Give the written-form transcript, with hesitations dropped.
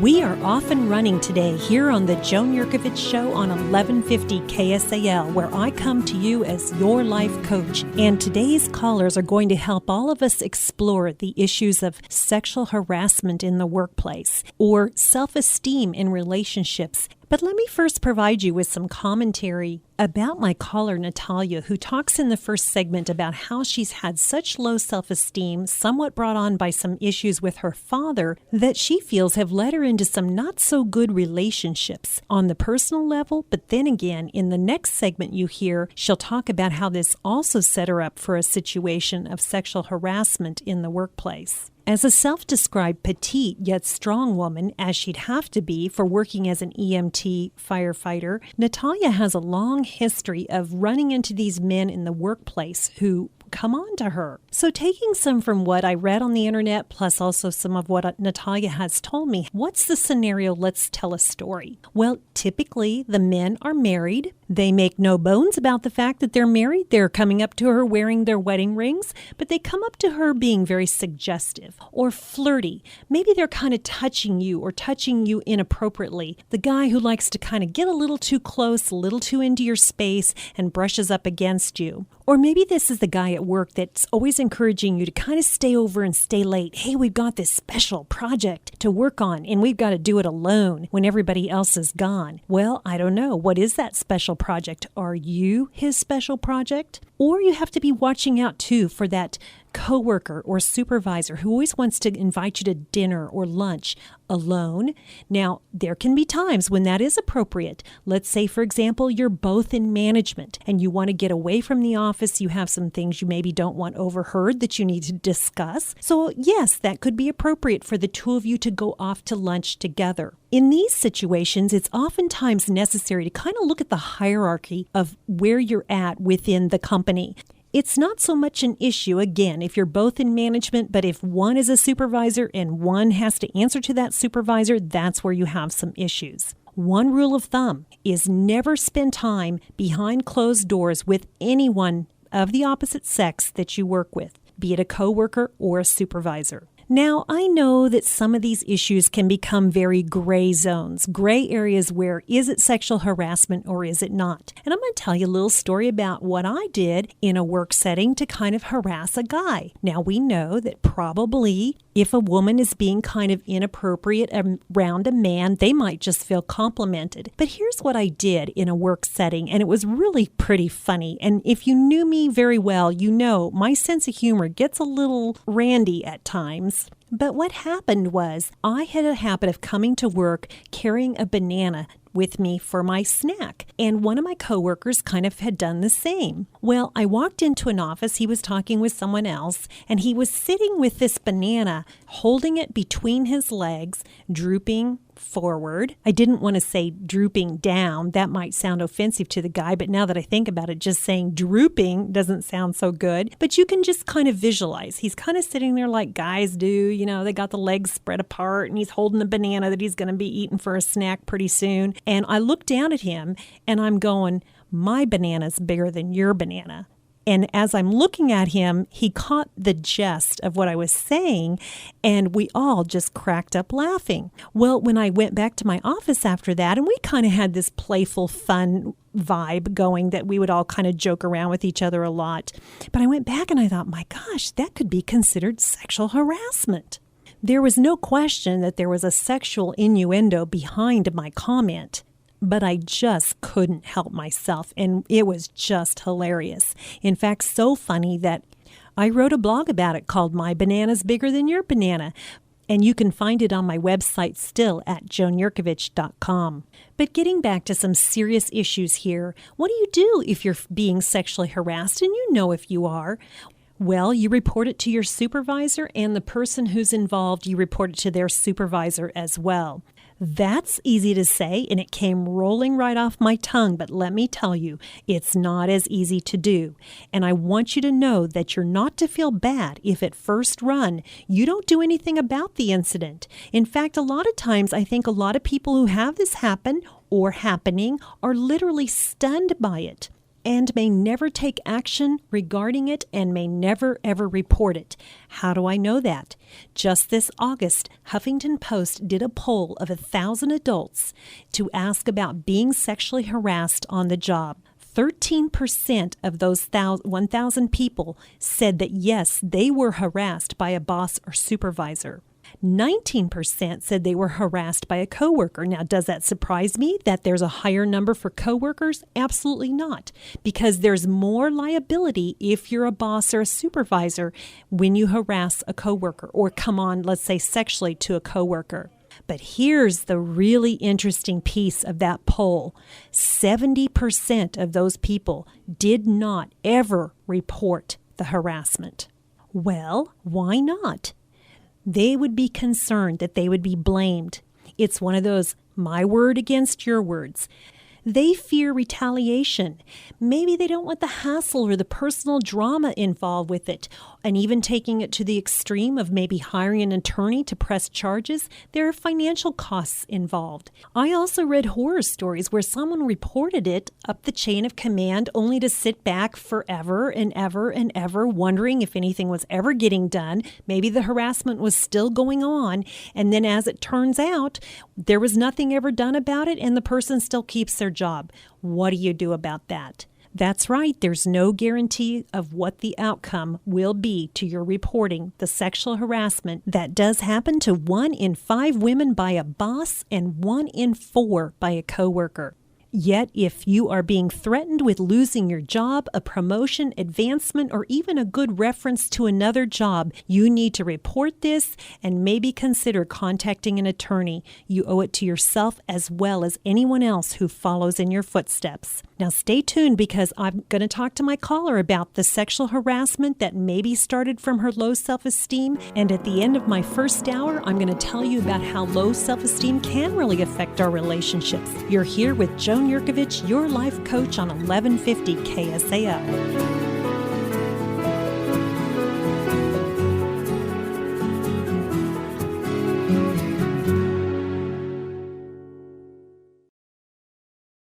We are off and running today here on the Joan Jerkovich Show on 1150 KSAL, where I come to you as your life coach. And today's callers are going to help all of us explore the issues of sexual harassment in the workplace or self-esteem in relationships. But let me first provide you with some commentary about my caller, Natalia, who talks in the first segment about how she's had such low self-esteem, somewhat brought on by some issues with her father, that she feels have led her into some not-so-good relationships on the personal level. But then again, in the next segment you hear, she'll talk about how this also set her up for a situation of sexual harassment in the workplace. As a self-described petite yet strong woman, as she'd have to be for working as an EMT firefighter, Natalia has a long history of running into these men in the workplace who come on to her. So taking some from what I read on the internet, plus also some of what Natalia has told me, what's the scenario? Let's tell a story. Well, typically the men are married. They make no bones about the fact that they're married. They're coming up to her wearing their wedding rings, but they come up to her being very suggestive or flirty. Maybe they're kind of touching you or touching you inappropriately. The guy who likes to kind of get a little too close, a little too into your space and brushes up against you. Or maybe this is the guy at work that's always encouraging you to kind of stay over and stay late. Hey, we've got this special project to work on and we've got to do it alone when everybody else is gone. Well, I don't know. What is that special project? Are you his special project? Or you have to be watching out too for that coworker or supervisor who always wants to invite you to dinner or lunch alone. Now, there can be times when that is appropriate. Let's say, for example, you're both in management and you want to get away from the office. You have some things you maybe don't want overheard that you need to discuss. So yes, that could be appropriate for the two of you to go off to lunch together. In these situations, it's oftentimes necessary to kind of look at the hierarchy of where you're at within the company. It's not so much an issue, again, if you're both in management, but if one is a supervisor and one has to answer to that supervisor, that's where you have some issues. One rule of thumb is never spend time behind closed doors with anyone of the opposite sex that you work with, be it a coworker or a supervisor. Now, I know that some of these issues can become very gray zones, gray areas where is it sexual harassment or is it not? And I'm going to tell you a little story about what I did in a work setting to kind of harass a guy. Now, we know that probably if a woman is being kind of inappropriate around a man, they might just feel complimented. But here's what I did in a work setting, and it was really pretty funny. And if you knew me very well, you know my sense of humor gets a little randy at times. But what happened was I had a habit of coming to work carrying a banana with me for my snack. And one of my coworkers kind of had done the same. Well, I walked into an office, he was talking with someone else, and he was sitting with this banana, holding it between his legs, drooping forward. I didn't want to say drooping down. That might sound offensive to the guy, but now that I think about it, just saying drooping doesn't sound so good. But you can just kind of visualize. He's kind of sitting there like guys do. You know, they got the legs spread apart and he's holding a banana that he's going to be eating for a snack pretty soon. And I look down at him and I'm going, my banana's bigger than your banana. And as I'm looking at him, he caught the jest of what I was saying, and we all just cracked up laughing. Well, when I went back to my office after that, and we kind of had this playful, fun vibe going that we would all kind of joke around with each other a lot. But I went back and I thought, my gosh, that could be considered sexual harassment. There was no question that there was a sexual innuendo behind my comment. But I just couldn't help myself, and it was just hilarious. In fact, so funny that I wrote a blog about it called My Banana's Bigger Than Your Banana, and you can find it on my website still at joanjerkovich.com. But getting back to some serious issues here, what do you do if you're being sexually harassed, and you know if you are? Well, you report it to your supervisor, and the person who's involved, you report it to their supervisor as well. That's easy to say, and it came rolling right off my tongue, but let me tell you, it's not as easy to do. And I want you to know that you're not to feel bad if at first run you don't do anything about the incident. In fact, a lot of times I think a lot of people who have this happen or happening are literally stunned by it. and may never take action regarding it and may never ever report it. How do I know that? Just this August, Huffington Post did a poll of 1,000 adults to ask about being sexually harassed on the job. 13% of those 1,000 people said that yes, they were harassed by a boss or supervisor. 19% said they were harassed by a coworker. Now, does that surprise me that there's a higher number for coworkers? Absolutely not, because there's more liability if you're a boss or a supervisor when you harass a coworker or come on, let's say, sexually to a coworker. But here's the really interesting piece of that poll. 70% of those people did not ever report the harassment. Well, why not? They would be concerned that they would be blamed. It's one of those my word against your words. They fear retaliation. Maybe they don't want the hassle or the personal drama involved with it. And even taking it to the extreme of maybe hiring an attorney to press charges, there are financial costs involved. I also read horror stories where someone reported it up the chain of command only to sit back forever and ever and ever wondering if anything was ever getting done. Maybe the harassment was still going on. And then as it turns out, there was nothing ever done about it and the person still keeps their job. What do you do about that? That's right. There's no guarantee of what the outcome will be to your reporting the sexual harassment that does happen to 1 in 5 women by a boss and 1 in 4 by a coworker. Yet, if you are being threatened with losing your job, a promotion, advancement, or even a good reference to another job, you need to report this and maybe consider contacting an attorney. You owe it to yourself as well as anyone else who follows in your footsteps. Now, stay tuned because I'm going to talk to my caller about the sexual harassment that maybe started from her low self-esteem. And at the end of my first hour, I'm going to tell you about how low self-esteem can really affect our relationships. You're here with Joan Jerkovich, your life coach on 1150 KSAL.